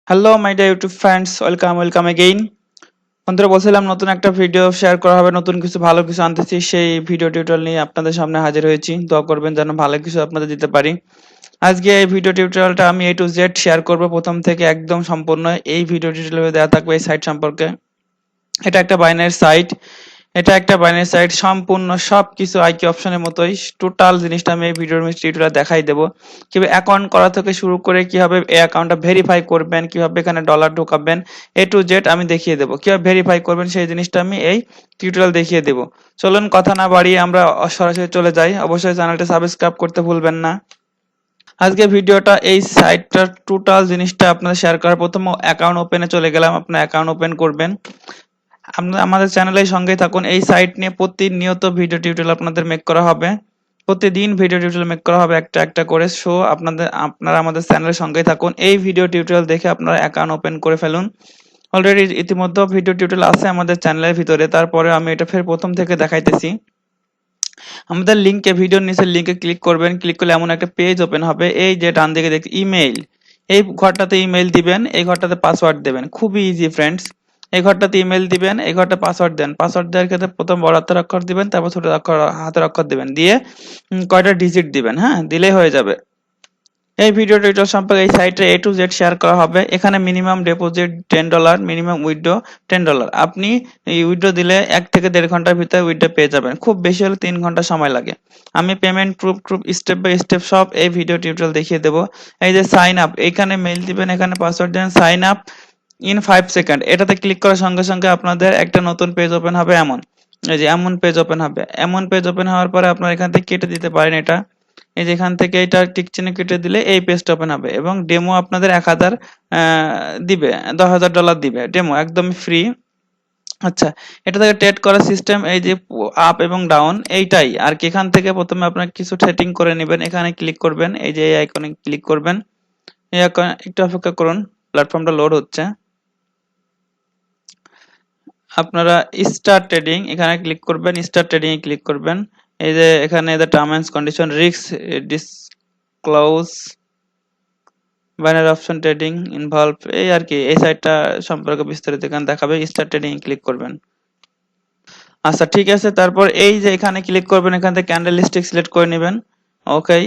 Hello my dear YouTube friends, welcome again. বন্ধুরা, বলছিলাম নতুন একটা ভিডিও শেয়ার করা হবে, নতুন কিছু ভালো কিছু আনতেছি, সেই ভিডিও টিউটোরিয়াল নিয়ে আপনাদের সামনে হাজির হয়েছি। দোয়া করবেন যেন ভালো কিছু আপনাদের দিতে পারি। আজকে এই ভিডিও টিউটোরিয়ালটা আমি A to Z শেয়ার করব, প্রথম থেকে একদম সম্পূর্ণ। এই ভিডিও টিউটোরিয়ালে দেওয়া থাকবে এই সাইট সম্পর্কে। এটা একটা বাইনারি সাইট। সম্পূর্ণ সবকিছু আইকি অপশনের মতোই, টোটাল জিনিসটা আমি এই ভিডিওর টিউটোরিয়ালে দেখাই দেবো। কিভাবে অ্যাকাউন্ট করা থেকে শুরু করে কিভাবে এই অ্যাকাউন্টটা ভেরিফাই করবেন, কিভাবে এখানে ডলার ঢোকাবেন, A to Z আমি দেখিয়ে দেবো। কিভাবে ভেরিফাই করবেন সেই জিনিসটা আমি এই টিউটোরিয়াল দেখিয়ে দেবো। চলুন কথা না বাড়িয়ে আমরা সরাসরি চলে যাই। অবশ্যই চ্যানেলটা সাবস্ক্রাইব করতে ভুলবেন না। আজকে ভিডিওটা এই সাইটটার টোটাল জিনিসটা আপনাদের শেয়ার করার। প্রথম অ্যাকাউন্ট ওপেনে চলে গেলাম, আপনার অ্যাকাউন্ট ওপেন করবেন। আপনারা আমাদের চ্যানেলের সঙ্গেই থাকুন। এই সাইট নিয়ে প্রতিনিয়ত ভিডিও টিউটোরিয়াল আপনাদের মেক করা হবে, প্রতিদিন ভিডিও টিউটোরিয়াল মেক করা হবে একটা একটা করে। সো আপনারা আমাদের চ্যানেলের সঙ্গেই থাকুন। এই ভিডিও টিউটোরিয়াল দেখে আপনারা অ্যাকাউন্ট ওপেন করে ফেলুন। অলরেডি ইতিমধ্যে ভিডিও টিউটোরিয়াল আছে আমাদের চ্যানেলের ভিতরে, তারপরে আমি এটা ফের প্রথম থেকে দেখাইতেছি। আমাদের লিংকে, ভিডিওর নিচের লিংকে ক্লিক করবেন। ক্লিক করলে এমন একটা পেজ ওপেন হবে। এই যে ডান দিকে দেখছি ইমেইল, এই ঘরটাতে ইমেইল দিবেন, এই ঘরটাতে পাসওয়ার্ড দেবেন। খুবই ইজি ফ্রেন্ডস। এই ঘরটাতে ইমেইল দিবেন, এই ঘরটা পাসওয়ার্ড দেন। পাসওয়ার্ড দেওয়ার ক্ষেত্রে প্রথম বড় হাতের অক্ষর দিবেন, তারপর ছোট হাতের অক্ষর দিবেন, দিয়ে কয়টা ডিজিট দিবেন, হ্যাঁ, দিলেই হয়ে যাবে। এই ভিডিও টিউটোরিয়াল সম্পর্কে এই সাইটে A to Z শেয়ার করা হবে। এখানে মিনিমাম ডিপোজিট $10, মিনিমাম উইথড্র $10। আপনি এই উইথড্র দিলে 1 থেকে 1.5 ঘন্টার ভিতরে উইথড্র পেয়ে যাবেন। খুব বেশি হলে 3 ঘন্টা সময় লাগে। আমি payment proof step by step সব এই ভিডিও টিউটোরিয়াল দেখিয়ে দেবো। এই যে সাইন আপ, এখানে মেইল দিবেন, এখানে পাসওয়ার্ড দেন, সাইন আপ ইন 5 সেকেন্ড। এটাতে ক্লিক করার সঙ্গে সঙ্গে আপনাদের একটা নতুন পেজ ওপেন হবে। এই যে এমন পেজ ওপেন হবে। এমন পেজ ওপেন হওয়ার পরে আপনারা এখান থেকে কেটে দিতে পারেন এটা। এই যে এখান থেকে এটা টিক চিহ্ন কেটে দিলে এই পেজটা ওপেন হবে, এবং ডেমো আপনাদের 1000 দিবে, $10,000 দিবে ডেমো, একদম ফ্রি। আচ্ছা, এটা থেকে ট্রেড করার সিস্টেম এই যে আপ এবং ডাউন, এইটাই আর কি। এখান থেকে প্রথমে আপনার কিছু সেটিং করে নেবেন। এখানে ক্লিক করবেন, এই যে এই আইকনে ক্লিক করবেন। এই আইকনে একটু অপেক্ষা করুন, প্ল্যাটফর্মটা লোড হচ্ছে। আপনারা স্টার্ট ট্রেডিং, এখানে ক্লিক করবেন, স্টার্ট ট্রেডিং এ ক্লিক করবেন। এই যে এখানে the term and condition, risk disclose, binary option trading involve, এই আর কি। এই সাইটটা সম্পর্কে বিস্তারিত এখানে দেখাবে। স্টার্ট ট্রেডিং এ ক্লিক করবেন। আচ্ছা, ঠিক আছে। তারপর এই যে এখানে ক্লিক করবেন, এখান থেকে ক্যান্ডেল স্টিক সিলেক্ট করে নেবেন। ওকে,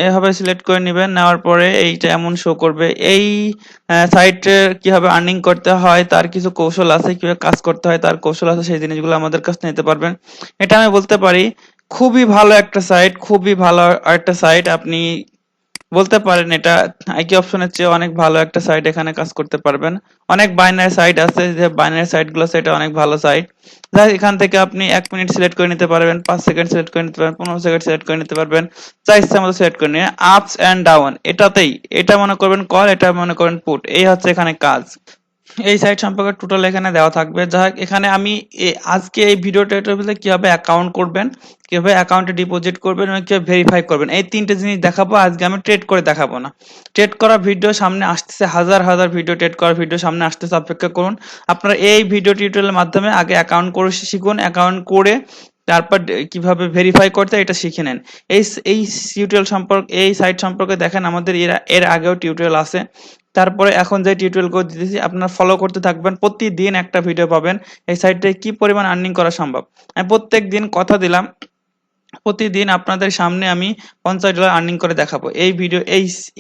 এভাবে সিলেক্ট করে নেবেন। নেওয়ার পরে এইটা এমন শো করবে। এই সাইটে কিভাবে আর্নিং করতে হয় তার কিছু কৌশল আছে, কিভাবে কাজ করতে হয় তার কৌশল আছে, সেই জিনিসগুলো আমাদের কাছে নিতে পারবেন। এটা আমি বলতে পারি খুবই ভালো একটা সাইট, খুবই ভালো একটা সাইট। আপনি বলতে পারেন এটা আইকি অপশনের চেয়ে অনেক ভালো একটা সাইট। এখানে কাজ করতে পারবেন। অনেক বাইনারি সাইট আছে, যে বাইনারি সাইটগুলো সেটা অনেক ভালো সাইট। যাই, এখান থেকে আপনি 1 মিনিট সিলেক্ট করে নিতে পারবেন, 5 সেকেন্ড সিলেক্ট করে নিতে পারবেন, 15 সেকেন্ড সিলেক্ট করে নিতে পারবেন। যা ইচ্ছা মতো সিলেক্ট করে নিয়ে আপস এন্ড ডাউন, এটাতেই, এটা মনে করবেন কল, এটা মনে করেন পুট, এই হচ্ছে এখানে কাজ। এই সাইট সম্পর্কে টোটাল এখানে দেওয়া থাকবে। যাই হোক, এখানে আমি আজকে এই ভিডিও টিউটোরিয়ালে কিভাবে অ্যাকাউন্ট করবেন, কিভাবে অ্যাকাউন্টে ডিপোজিট করবেন এবং কিভাবে ভেরিফাই করবেন, এই তিনটে জিনিস দেখাবো। আজকে আমি ট্রেড করে দেখাবো না। ট্রেড করা ভিডিও সামনে আসতেছে, হাজার হাজার ভিডিও, ট্রেড করার ভিডিও সামনে আসতেছে, অপেক্ষা করুন। আপনারা এই ভিডিও টিউটোরিয়ালের মাধ্যমে আগে অ্যাকাউন্ট করে শিখুন। অ্যাকাউন্ট করে তারপর কিভাবে ভেরিফাই করতে এটা শিখে নেন। এই এই টিউটোরিয়াল সম্পর্কে, এই সাইট সম্পর্কে দেখেন আমাদের এর আগেও টিউটোরিয়াল আছে। তারপরে এখন যে টিউটোরিয়াল গুলো দিতেছি আপনারা ফলো করতে থাকবেন, প্রতিদিন একটা ভিডিও পাবেন। এই সাইটে কি পরিমাণ আর্নিং করা সম্ভব, আমি প্রত্যেক দিন কথা দিলাম, প্রতিদিন আপনাদের সামনে আমি $50 আর্নিং করে দেখাবো। এই ভিডিও,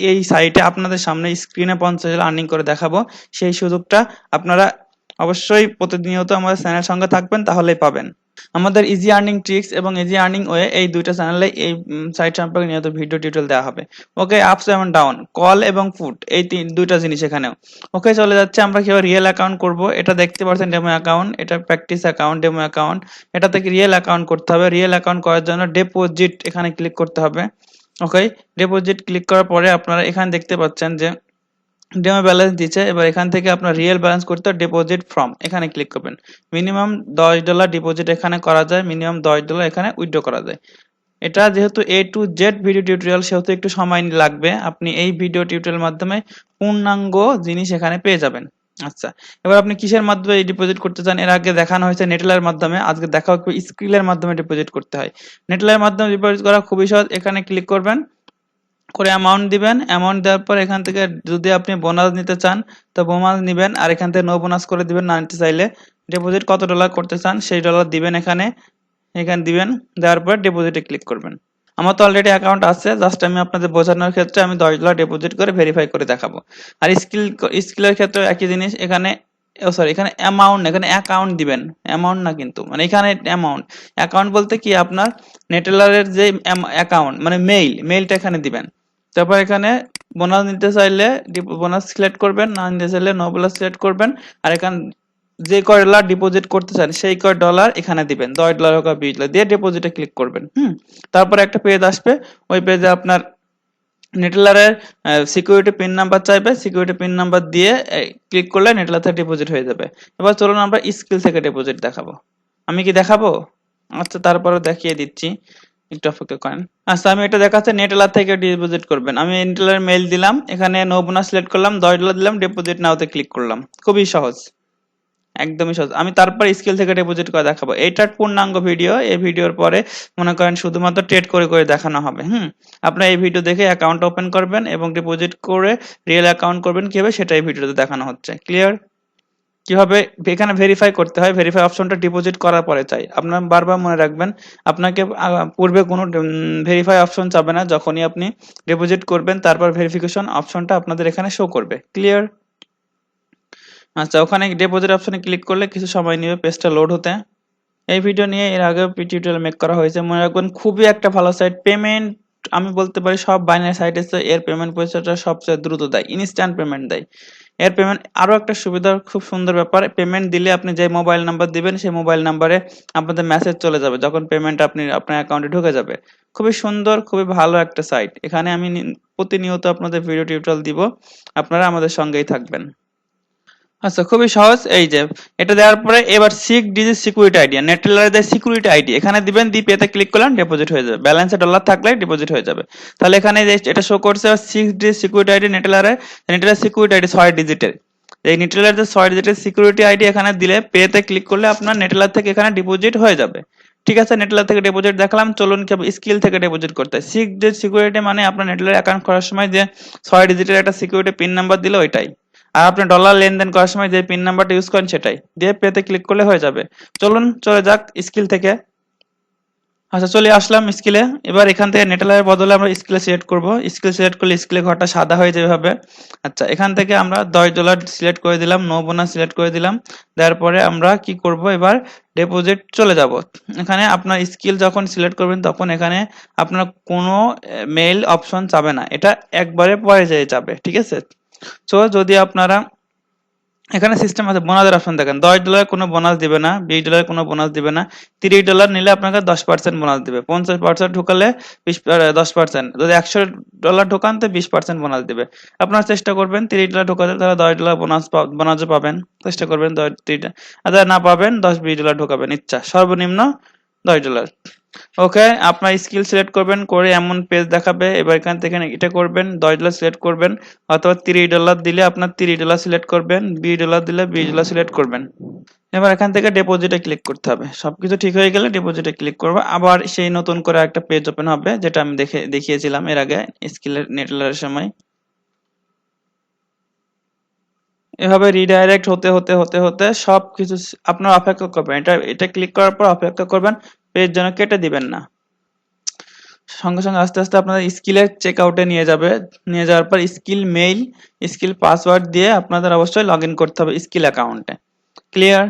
এই সাইটে আপনাদের সামনে স্ক্রিনে $50 আর্নিং করে দেখাবো। সেই সুযোগটা আপনারা অবশ্যই প্রতিনিয়ত আমাদের চ্যানেল সঙ্গে থাকবেন, তাহলেই পাবেন। আমাদের ইজি আর্নিং ট্রিক্স এবং ইজি আর্নিং ওয়ে, এই দুইটা চ্যানেলে এই সাইট সম্পর্কে নিয়মিত ভিডিও টিউটোরিয়াল দেওয়া হবে। ওকে, আপস এবং ডাউন, কল এবং পুট, এই দুইটা জিনিস এখানেও। ওকে, চলে যাচ্ছে আমরা কিভাবে রিয়েল অ্যাকাউন্ট করব। এটা দেখতে পাচ্ছেন ডেমো অ্যাকাউন্ট, এটা প্র্যাকটিস অ্যাকাউন্ট, ডেমো অ্যাকাউন্ট। এটা থেকে রিয়েল অ্যাকাউন্ট করতে হবে। রিয়েল অ্যাকাউন্ট করার জন্য ডিপোজিট এখানে ক্লিক করতে হবে। ওকে, ডিপোজিট ক্লিক করার পরে আপনারা এখানে দেখতে পাচ্ছেন যে ডেমো ব্যালেন্স দিচ্ছে। এবার এখান থেকে আপনার রিয়েল ব্যালেন্স করতে ডিপোজিট ফ্রম, এখানে ক্লিক করবেন। মিনিমাম $10 ডিপোজিট এখানে করা যায়, মিনিমাম $10 এখানে উইথড্র করা যায়। এটা যেহেতু A to Z video tutorial, সেহেতু একটু সময় লাগবে। আপনি এই ভিডিও টিউটোরিয়াল মাধ্যমে পূর্ণাঙ্গ জিনিস এখানে পেয়ে যাবেন। আচ্ছা, এবার আপনি কিসের মাধ্যমে ডিপোজিট করতে চান? এর আগে দেখানো হয়েছে নেটলার মাধ্যমে, আজকে দেখা হবে স্ক্রিলের মাধ্যমে ডিপোজিট করতে হয়। নেটলার মাধ্যমে ডিপোজিট করা খুবই সহজ। এখানে ক্লিক করবেন, করে অ্যামাউন্ট দিবেন। অ্যামাউন্ট দেওয়ার পর এখান থেকে যদি আপনি বোনাস নিতে চান তো বোনাস নিবেন, আর এখান থেকে নো বোনাস করে দিবেন না নিতে চাইলে। ডিপোজিট কত ডলার করতে চান সেই ডলার দিবেন এখানে, এখানে দিবেন। দেওয়ার পর ডিপোজিটে ক্লিক করবেন। আমার তো অলরেডি অ্যাকাউন্ট আছে, জাস্ট আমি আপনাদের বোঝানোর ক্ষেত্রে আমি $10 ডিপোজিট করে ভেরিফাই করে দেখাবো। আর স্কিলের ক্ষেত্রে একই জিনিস, এখানে সরি এখানে অ্যামাউন্ট, এখানে অ্যাকাউন্ট দিবেন, অ্যামাউন্ট না কিন্তু, মানে এখানে অ্যামাউন্ট। অ্যাকাউন্ট বলতে কি আপনার নেটেলারের যে অ্যাকাউন্ট মানে মেইলটা এখানে দিবেন। তারপর এখানে বোনাস নিতে চাইলে বোনাস সিলেক্ট করবেন, না নিতে চাইলে নো বোনাস সিলেক্ট করবেন। আর এখানে যে কয় ডলার ডিপোজিট করতে চান সেই কয় ডলার এখানে দিবেন, $10 হোক বা $20 দিয়ে ডিপোজিটে ক্লিক করবেন। তারপরে একটা পেজ আসবে, ওই পেজে আপনার নেটেলারের সিকিউরিটি পিন নাম্বার চাইবে, সিকিউরিটি পিন নাম্বার দিয়ে ক্লিক করলে নেটেলার থেকে ডিপোজিট হয়ে যাবে। এবার চলুন আমরা স্কিল থেকে ডিপোজিট দেখাবো। আমি কি দেখাবো? আচ্ছা তারপরে দেখিয়ে দিচ্ছি, একটু অপেক্ষা করেন। আচ্ছা আমি এটা দেখাচ্ছে নেটেলার থেকে ডিপোজিট করবেন। আমি নেটেলার মেইল দিলাম, এখানে নো বোনাস সিলেক্ট করলাম, $10 দিলাম, ডিপোজিট নাওতে ক্লিক করলাম। খুবই সহজ, একদমই সহজ। আমি তারপর স্কিল থেকে ডিপোজিট করে দেখাবো। এইটার পূর্ণাঙ্গ ভিডিও, এই ভিডিওর পরে মনে করেন শুধুমাত্র ট্রেড করে করে দেখানো হবে। আপনারা এই ভিডিও দেখে অ্যাকাউন্ট ওপেন করবেন এবং ডিপোজিট করে রিয়েল অ্যাকাউন্ট করবেন কিভাবে সেটাই ভিডিওতে দেখানো হচ্ছে। ক্লিয়ার? কিভাবে এখানে ভেরিফাই করতে হয়, ভেরিফাই অপশনটা ডিপোজিট করার পরে চাই। আপনারা বারবার মনে রাখবেন, আপনাকে পূর্বে কোনো ভেরিফাই অপশন চাবে না, যখনই আপনি ডিপোজিট করবেন তারপর ভেরিফিকেশন অপশনটা আপনাদের এখানে শো করবে। ক্লিয়ার? আচ্ছা ওখানে ডিপোজিট অপশনে ক্লিক করলে কিছু সময় নেবে পেজটা লোড হতে। এই ভিডিও নিয়ে এর আগে টিউটোরিয়াল মেক করা হয়েছে, মনে রাখবেন খুবই একটা ভালো সাইট। পেমেন্ট আমি বলতে পারি সব বাইনারি সাইটে এর পেমেন্ট পরিষেবাটা সবচেয়ে দ্রুত দেয়, ইনস্ট্যান্ট পেমেন্ট দেয়। এর পেমেন্ট আরো একটা সুবিধা, খুব সুন্দর ব্যাপার, পেমেন্ট দিলে আপনি যে মোবাইল নাম্বার দিবেন সেই মোবাইল নাম্বারে আপনাদের মেসেজ চলে যাবে যখন পেমেন্ট আপনি আপনার অ্যাকাউন্টে ঢুকে যাবে। খুবই সুন্দর, খুবই ভালো একটা সাইট। এখানে আমি প্রতিনিয়ত আপনাদের ভিডিও টিউটোরিয়াল দিব, আপনারা আমাদের সঙ্গেই থাকবেন। আচ্ছা খুবই সহজ। এই যে এটা দেওয়ার পরে এবার 6 ডিজিট সিকিউরিটি আইডি, নেটেলারের সিকিউরিটি আইডি এখানে দিবেন, দিয়ে পেতে ক্লিক করলেন, ডিপোজিট হয়ে যাবে। ব্যালেন্সে ডলার থাকলে ডিপোজিট হয়ে যাবে। তাহলে এখানে এটা শো করছে 6 ডিজিট সিকিউরিটি আইডি নেটেলারের, নেটেলার সিকিউরিটি আইডি 6 ডিজিটের। এই নেটেলার যে 6 ডিজিটের সিকিউরিটি আইডি এখানে দিলে পেতে ক্লিক করলে আপনার নেটেলার থেকে এখানে ডিপোজিট হয়ে যাবে। ঠিক আছে, নেটেলার থেকে ডিপোজিট দেখালাম। চলুন স্কিল থেকে ডিপোজিট করতে হয়। 6 ডিজিট সিকিউরিটি মানে আপনার নেটেলার অ্যাকাউন্ট করার সময় যে 6 ডিজিটের একটা সিকিউরিটি পিন নাম্বার দিলে ওইটাই। আর আপনি ডলার লেনদেন করার সময় যে পিন নাম্বারটা ইউজ করেন সেটাই দিয়ে পেতে ক্লিক করলে হয়ে যাবে। চলুন চলে যাক স্কিল থেকে। আচ্ছা চলে আসলাম স্কিলে। এবার এখান থেকে নেটেলারের বদলে আমরা স্কিলে সিলেক্ট করব। স্কিল সিলেক্ট করলে স্কিলে ঘরটা সাদা হয়ে যাবে ভাবে। আচ্ছা এখান থেকে আমরা $10 সিলেক্ট করে দিলাম, নো বোনাস সিলেক্ট করে দিলাম। দেওয়ার পরে আমরা কি করব, এবার ডিপোজিট চলে যাব। এখানে আপনার স্কিল যখন সিলেক্ট করবেন তখন এখানে আপনার কোনো মেইল অপশন চাবে না, এটা একবারে পরে যেয়ে যাবে। ঠিক আছে, সো যদি আপনারা এখানে সিস্টেম আছে, বোনাসের অপশন দেখেন, $10 কোনো বোনাস দিবে না, $20 কোনো বোনাস দিবে না, $30 নিলে আপনাকে 10% বোনাস দিবে, 50% ঢুকালে 10%, যদি $100 ঢোকান তো 20% বোনাস দিবে। আপনারা চেষ্টা করবেন $30 ঢোকাতে, তাহলে $10 বোনাসও পাবেন। চেষ্টা করবেন 30টা, আর না পাবেন $10-20 ঢোকাবেন, ইচ্ছা, সর্বনিম্ন $10। ওকে, আপনার স্কিল সিলেক্ট করবেন, করে এমন পেজ দেখাবে। এবার এখান থেকে এটা করবেন, $10 সিলেক্ট করবেন, অথবা $30 দিলে আপনার $30 সিলেক্ট করবেন, $20 দিলে $20 সিলেক্ট করবেন। এবার এখান থেকে ডিপোজিটে ক্লিক করতে হবে। সবকিছু ঠিক হয়ে গেলে ডিপোজিটে ক্লিক করবো, আবার সেই নতুন করে একটা পেজ ওপেন হবে, যেটা আমি দেখিয়েছিলাম এর আগে স্কিলের নেটলারের সময়। এভাবে রিডাইরেক্ট হতে হতে হতে হতে সবকিছু আপনার অপেক্ষা করবেন। এটা ক্লিক করার পর অপেক্ষা করবেন, পেজ যেন কেটে দিবেন না। সঙ্গে সঙ্গে আস্তে আস্তে আপনাদের স্কিলের চেক আউটে নিয়ে যাবে। নিয়ে যাওয়ার পর স্কিল মেইল, স্কিল পাসওয়ার্ড দিয়ে আপনাদের অবশ্যই লগ ইন করতে হবে স্কিল অ্যাকাউন্টে। ক্লিয়ার?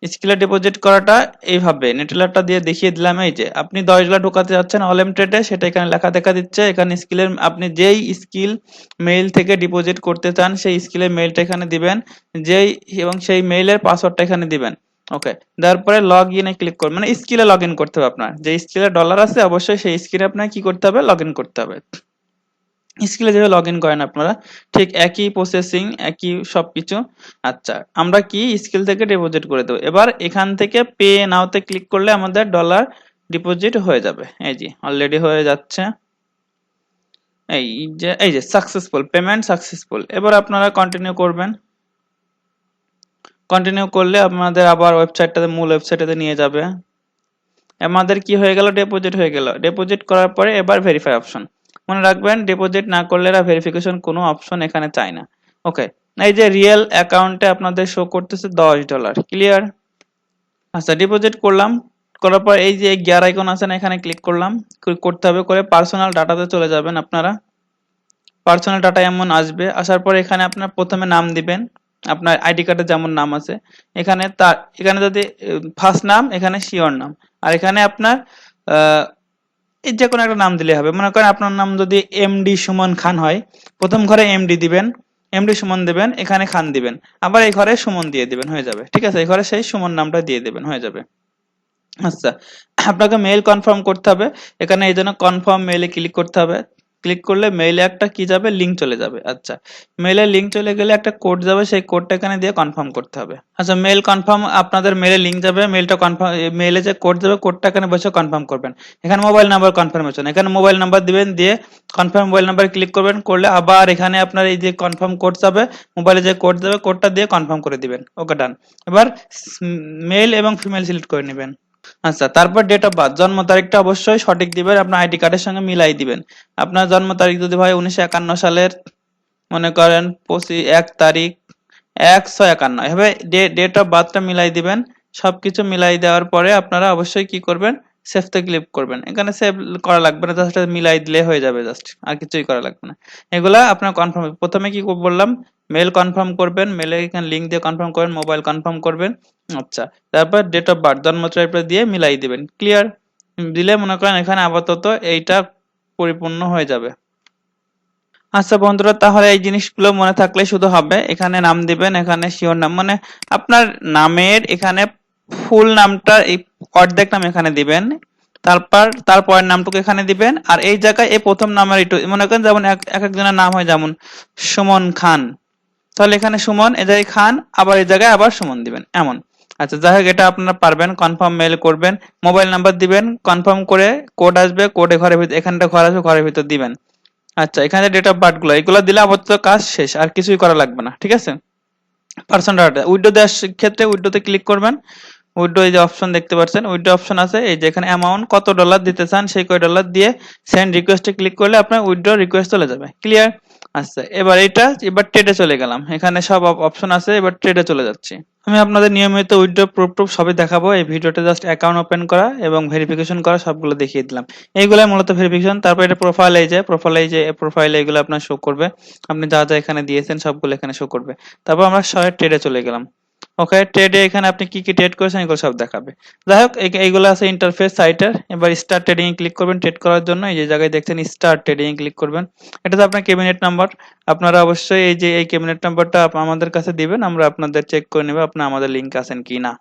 স্কিলে ডিপোজিট করাটা এইভাবে নেটেলারটা দিয়ে দেখিয়ে দিলাম। এই যে আপনি $10 ঢোকাতে যাচ্ছেন অলেম ট্রেডে, সেটা এখানে লেখা দেখা দিচ্ছে। এখানে স্কিলের আপনি যেই স্কিল মেইল থেকে ডিপোজিট করতে চান সেই স্কিলের মেইলটা এখানে দিবেন, যেই এবং সেই মেইলের পাসওয়ার্ডটা এখানে দিবেন। ওকে, তারপরে লগ ইনে ক্লিক করবেন, মানে স্কিলে লগ ইন করতে হবে। আপনার যে স্কিলে ডলার আছে অবশ্যই সেই স্কিলে আপনার কি করতে হবে, লগ ইন করতে হবে। স্কিলে যেভাবে লগ ইন করেন আপনারা ঠিক একই প্রসেসিং, একই সবকিছু। আচ্ছা আমরা কি স্কিল থেকে ডিপোজিট করে দেবো। এবার এখান থেকে পে নাওতে ক্লিক করলে আমাদের ডলার ডিপোজিট হয়ে যাবে। এই যে অলরেডি হয়ে যাচ্ছে, এই যে সাকসেসফুল, পেমেন্ট সাকসেসফুল। এবার আপনারা কন্টিনিউ করবেন। কন্টিনিউ করলে আপনাদের আবার ওয়েবসাইটটাতে, মূল ওয়েবসাইটটাতে নিয়ে যাবে। আমাদের কি হয়ে গেল, ডিপোজিট হয়ে গেল। ডিপোজিট করার পরে এবার ভেরিফাই অপশন, মনে রাখবেন ডিপোজিট না করলে এরা ভেরিফিকেশন কোনো অপশন এখানে চায় না। ওকে, এই যে রিয়েল অ্যাকাউন্টে আপনাদের শো করতেছে $10, ক্লিয়ার। আচ্ছা, ডিপোজিট করলাম, করার পর এই যে গিয়ার আইকন আছে না, এখানে ক্লিক করলাম, করতে হবে, করে পার্সোনাল ডাটাতে চলে যাবেন আপনারা। পার্সোনাল ডাটা এমন আসবে, আসার পর এখানে আপনার প্রথমে নাম দিবেন, আপনার আইডি কার্ডে যেমন নাম আছে এখানে, তার এখানে যদি ফার্স্ট নাম, এখানে শিওর নাম, আর এখানে আপনার এই যে কোনো একটা নাম দিলে হবে। মনে করেন আপনার নাম যদি এমডি সুমন খান হয়, প্রথম ঘরে এমডি দিবেন, এমডি সুমন দিবেন, এখানে খান দিবেন, আবার এই ঘরে সুমন দিয়ে দিবেন, হয়ে যাবে। ঠিক আছে, এই ঘরে সেই সুমন নামটা দিয়ে দিবেন, হয়ে যাবে। আচ্ছা, আপনাকে মেইল কনফার্ম করতে হবে, এখানে এই জন্য কনফার্ম মেইলে ক্লিক করতে হবে। ক্লিক করলে মেইলে একটা কি যাবে, লিংক চলে যাবে। আচ্ছা, মেইলে লিংক চলে গেলে একটা কোড যাবে, সেই কোডটা এখানে দিয়ে কনফার্ম করতে হবে। আচ্ছা, মেইল কনফার্ম, আপনাদের মেইলে লিংক যাবে, মেইলটা কনফার্ম, মেইলে যে কোড যাবে কোডটা এখানে বসে কনফার্ম করবেন। এখানে মোবাইল নাম্বার কনফার্মেশন, এখানে মোবাইল নাম্বার দিবেন, দিয়ে কনফার্ম মোবাইল নাম্বার ক্লিক করবেন, করলে আবার এখানে আপনার এই যে কনফার্ম কোড যাবে, মোবাইলে যে কোড যাবে কোডটা দিয়ে কনফার্ম করে দিবেন। ওকে, ডান। এবার মেল এবং ফিমেল সিলেক্ট করে নেবেন। আচ্ছা, তারপর ডেট অফ বার্থ, জন্ম তারিখটা অবশ্যই সঠিক দিবেন, আপনার আইডি কার্ডের সঙ্গে মিলাই দিবেন। আপনার জন্ম তারিখ যদি হয় 1951 সালের, মনে করেন 1 তারিখ 1/6/51, এভাবে ডেট অফ বার্থটা মিলাই দিবেন। সবকিছু মিলাই দেওয়ার পরে আপনারা অবশ্যই কি করবেন, সেভতে ক্লিক করবেন। এখানে সেভ করা লাগবে না, জাস্ট মিলাই দিলে হয়ে যাবে, জাস্ট আর কিছুই করা লাগবে না। এগুলা আপনার কনফার্ম, প্রথমে কি বললাম, মেল কনফার্ম করবেন, মেলে এখানে লিংক দিয়ে কনফার্ম করবেন, মোবাইল কনফার্ম করবেন। আচ্ছা, তারপর ডেট অফ বার্থ, জন্ম তারিখ দিয়ে মিলাই দিবেন, ক্লিয়ার। দিলে মনে করেন এখানে আপাতত এইটা পরিপূর্ণ হয়ে যাবে। আচ্ছা বন্ধুরা, তাহলে এই জিনিসগুলো মনে থাকলে শুধু হবে, এখানে নাম দিবেন, এখানে শিওর নাম, মানে আপনার নামের এখানে ফুল নামটা এই অর্ধেক নাম এখানে দিবেন, তারপর তারপরের নামটুকু এখানে দিবেন, আর এই জায়গায় এই প্রথম নামের একটু মনে করেন, যেমন এক একজনের নাম হয়, যেমন সুমন খান, তাহলে এখানে সুমন, এই জায়গায় খান, আবার এই জায়গায় আবার সুমন দিবেন, এমন। আচ্ছা, যাই হোক, এটা আপনারা পারবেন। কনফার্ম মেল করবেন, মোবাইল নাম্বার দিবেন, কনফার্ম করে কোড আসবে, কোডে ঘরের ভিতর, এখানটা ঘর আসবে, ঘরের ভিতর দিবেন। আচ্ছা, এখানে ডেট অফ বার্থ গুলো, এগুলো দিলে আপাতত কাজ শেষ, আর কিছুই করা লাগবে না। ঠিক আছে, পার্সোনাল ডাটা উইথড্র দেওয়ার ক্ষেত্রে উইথড্রোতে ক্লিক করবেন। উইথড্র, এই যে অপশন দেখতে পাচ্ছেন, উইথড্র অপশন আছে, এই যে এখানে অ্যামাউন্ট কত ডলার দিতে চান সেই কয় ডলার দিয়ে সেন্ড রিকোয়েস্টে ক্লিক করলে আপনার উইথড্র রিকোয়েস্ট চলে যাবে, ক্লিয়ার। আচ্ছা, এবার ট্রেডে চলে গেলাম, এখানে সব অপশন আছে, এবার ট্রেডে চলে যাচ্ছি। আমি আপনাদের নিয়মিত উইথড্র প্রুফ টুফ সবই দেখাবো, এই ভিডিওতে জাস্ট অ্যাকাউন্ট ওপেন করা এবং ভেরিফিকেশন করা সবগুলো দেখিয়ে দিলাম। এইগুলাই মূলত ভেরিফিকেশন। তারপর এটা প্রোফাইল, প্রোফাইলে এগুলো আপনার শো করবে, আপনি যা যা এখানে দিয়েছেন সবগুলো এখানে শো করবে। তারপর আমরা সবাই ট্রেডে চলে গেলাম। ওকে, ট্রেডে এখানে আপনি কি কি ট্রেড করেছেন এগুলো সব দেখাবে। যাই হোক, এইগুলো আছে ইন্টারফেস সাইটের। এবার স্টার্ট ট্রেডিং এ ক্লিক করবেন ট্রেড করার জন্য, এই যে জায়গায় দেখছেন স্টার্ট ট্রেডিং এ ক্লিক করবেন। এটাতে আপনার ক্যাবিনেট নাম্বার, আপনারা অবশ্যই এই যে এই ক্যাবিনেট নাম্বারটা আমাদের কাছে দিবেন, আমরা আপনাদের চেক করে নেব আপনারা আমাদের লিংকে আছেন কিনা।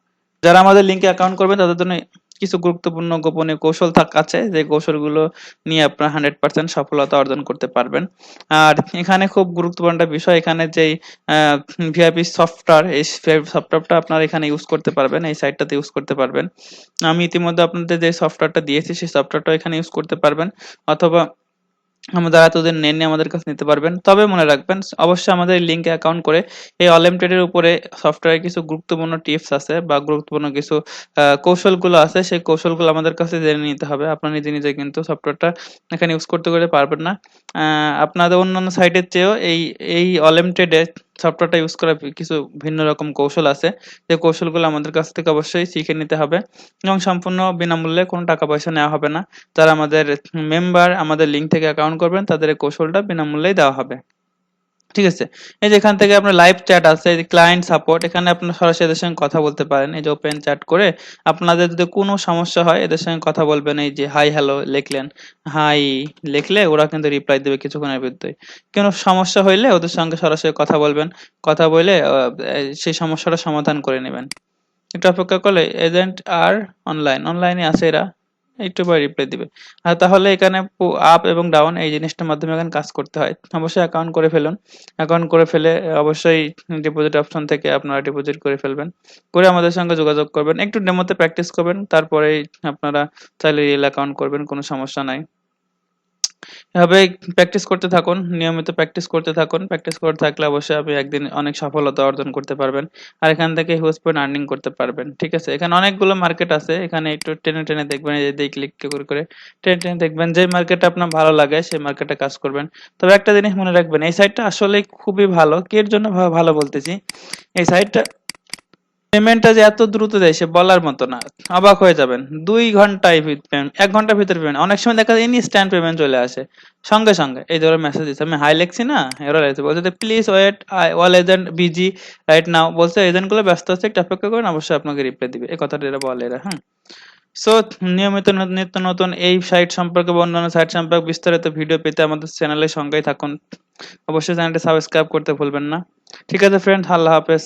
যারা আমাদের লিংকে অ্যাকাউন্ট করবেন তাদের জন্য কিছু গুরুত্বপূর্ণ গোপনীয় কৌশল আছে, যে কৌশলগুলো নিয়ে আপনারা 100% সফলতা অর্জন করতে পারবেন। আর এখানে খুব গুরুত্বপূর্ণ একটা বিষয়, এখানে যেই ভিআইপি সফটওয়্যার, এই সফটওয়্যারটা আপনারা এখানে ইউজ করতে পারবেন, এই সাইটটাতে ইউজ করতে পারবেন। আমি ইতিমধ্যে আপনাদের যে সফটওয়্যারটা দিয়েছি সেই সফটওয়্যারটা এখানে ইউজ করতে পারবেন, অথবা আমাদের এতদিন নেন আমাদের কাছে নিতে পারবেন। তবে মনে রাখবেন, অবশ্যই আমাদের লিংকে অ্যাকাউন্ট করে এই অলিমিটেডের উপরে সফটওয়্যারে কিছু গুরুত্বপূর্ণ টিপস আছে বা গুরুত্বপূর্ণ কিছু কৌশলগুলো আছে, সেই কৌশলগুলো আমাদের কাছে জেনে নিতে হবে। আপনারা নিজে নিজে কিন্তু সফটওয়্যারটা এখানে ইউজ করতে পারবেন না। আপনাদের অন্যান্য সাইটের চেয়েও এই এই অলিমিটেডে সফটওয়্যারটা ইউজ করার কিছু ভিন্ন রকম কৌশল আছে, যে কৌশলগুলো আমাদের কাছ থেকে অবশ্যই শিখে নিতে হবে, এবং সম্পূর্ণ বিনামূল্যে, কোনো টাকা পয়সা নেওয়া হবে না। যারা আমাদের মেম্বার, আমাদের লিংক থেকে অ্যাকাউন্ট করবেন, তাদের এই কৌশলটা বিনামূল্যেই দেওয়া হবে। ঠিক আছে, এই যে এখান থেকে আপনার লাইভ চ্যাট আছে, এই যে ক্লায়েন্ট সাপোর্ট, এখানে আপনারা সরাসরি এদের সঙ্গে কথা বলতে পারেন। এই যে ওপেন চ্যাট করে আপনাদের যদি কোনো সমস্যা হয় এদের সঙ্গে কথা বলবেন, এই যে হাই হ্যালো লিখলেন, হাই লিখলে ওরা কিন্তু রিপ্লাই দেবে কিছুক্ষণের ভিতরে। কোনো সমস্যা হইলে ওদের সঙ্গে সরাসরি কথা বলবেন, কথা বলে সেই সমস্যাটা সমাধান করে নেবেন। একটু অপেক্ষা করলে এজেন্ট আর অনলাইনে আছে, এরা একটু পরে রিপ্লাই দিবে। আর তাহলে এখানে আপ এবং ডাউন এই জিনিসটার মাধ্যমে এখানে কাজ করতে হয়। অবশ্যই অ্যাকাউন্ট করে ফেলুন, অ্যাকাউন্ট করে ফেলে অবশ্যই ডিপোজিট অপশন থেকে আপনারা ডিপোজিট করে ফেলবেন, করে আমাদের সঙ্গে যোগাযোগ করবেন, একটু ডেমোতে প্র্যাকটিস করবেন, তারপরেই আপনারা চাইলে রিয়েল অ্যাকাউন্ট করবেন, কোনো সমস্যা নাই। এভাবে প্র্যাকটিস করতে থাকুন, নিয়মিত প্র্যাকটিস করতে থাকুন। প্র্যাকটিস করতে থাকলে অবশ্যই আপনি একদিন অনেক সফলতা অর্জন করতে পারবেন। আর এখান থেকে হিউজ পরিমাণ আর্নিং করতে পারবেন। ঠিক আছে? এখানে অনেকগুলো মার্কেট আছে। এখানে একটু টেনে, টেনে দেখবেন, এই যে দিয়ে ক্লিক করে টেনে, টেনে দেখবেন যে মার্কেটটা আপনার ভালো লাগে সেই মার্কেটে কাজ করবেন। তবে একটা জিনিস মনে রাখবেন, এই সাইটটা আসলেই খুবই ভালো। কি এর জন্য ভালো বলতেছি? এই সাইটটা পেমেন্টটা যে এত দ্রুত দেয় সে বলার মতো না। অবাক হয়ে যাবেন। ২ ঘন্টায় ১ ঘন্টার ভিতরে পেমেন্ট। অনেক সময় দেখা যায় ইনস্ট্যান্ট পেমেন্ট চলে আসে। সঙ্গে, সঙ্গে। এই ধরো মেসেজ দিছে। আমি হাই লিখছি না? এরা লিখছে বলছে যে please wait all agent busy right now. বলছে এজেন্ট গুলো ব্যস্ত আছে, একটু অপেক্ষা করুন, অবশ্যই আপনাকে রিপ্লাই দিবে। এই কথাটা এরা বলে এরা, হ্যাঁ? সো নিয়মিত নিত্য নতুন এই সাইট সম্পর্কে বা অন্যান্য সাইট সম্পর্কে বিস্তারিত ভিডিও পেতে আমাদের চ্যানেলের সঙ্গেই থাকুন। অবশ্যই চ্যানেলটি সাবস্ক্রাইব করতে ভুলবেন না। ঠিক আছে ফ্রেন্ড, আল্লাহ হাফেজ।